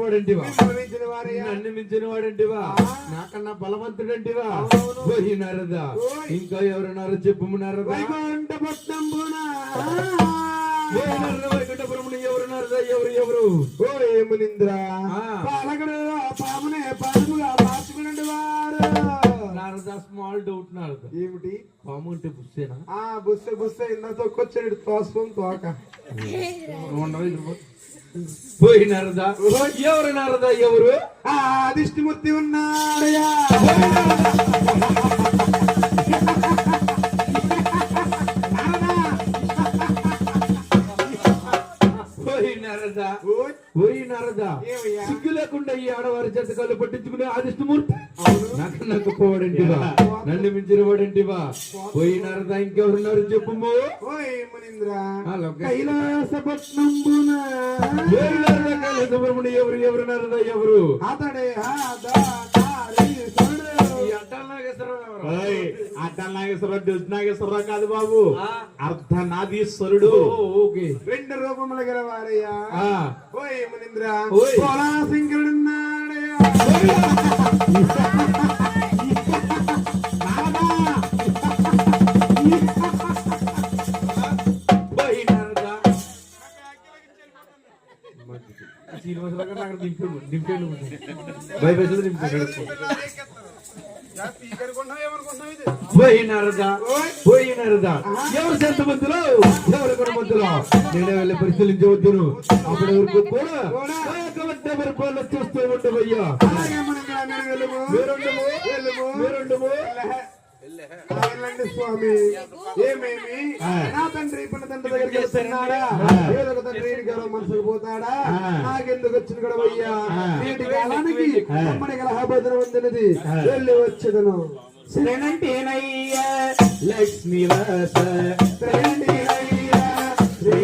వాడంటివా, నన్ను మించిన వాడంటివా, నాకన్నా బలవంతుడంటివా. పోయినారదా ఇంకా ఎవరున్నారో చెప్పు నారదా. వైకుంఠపురములు ఎవరున్నారదా? ఎవరు ఎవరు? ఓ ఏమునింద్రా పాలకుడు పామునే పాముగా మార్చుకునే వారు. నారదా స్మాల్ డౌట్ నారదా, ఏమిటి? పాము అంటే బుస్సేనా? బుస్సె బుస్సె ఇంత తొక్కొచ్చాడు తోసుకొని తోక. పోయినారదా ఎవరు? నారదా ఎవరు? దిష్టిమూర్తి ఉన్నాడయా. పోయినారదా సిగ్గు లేకుండా ఈ ఆడవారి జతకాలు పట్టించుకునే ఆదిష్టమూర్తి నాకు నక్కపోవాడంటివా, నన్ను మించిన వాడంటివా. పోయినారదా ఇంకెవరున్నారు చెప్పు. కైలాసపట్నం ఎవరు? ఎవరున్నారదా? ఎవరు? అతడే అర్ధనాగేశ్వరరావు కాదు బాబు, అర్ధనాదీశ్వరుడు. రెండు రూపములు గలవారయ్యా. ఓ ఏమునింద్ర శంకరుడున్నాడయ్యా. పోయినారదా ఎవరు సంతమంతులు ఎవరు కొనమంతులు నేనే వెళ్ళి పరిశీలించవద్దును. అప్పటి వరకు కూడా చూస్తూ ఉండవయ్యా. స్వామి ఏమేమి నా తండ్రి పన్న తండ్రి దగ్గరికి వస్తున్నాడా? ఏదో ఒక తండ్రి మనసుకు పోతాడా? నాకెందుకు వచ్చిన గడవయ్యా? నేటి కాలానికి అమ్మడి గలహాబోధన ఉందినది వెళ్ళి వచ్చేదను. శరణంటేనయ్యా లక్ష్మీ వాస శరణంటేనయ్యా శ్రీ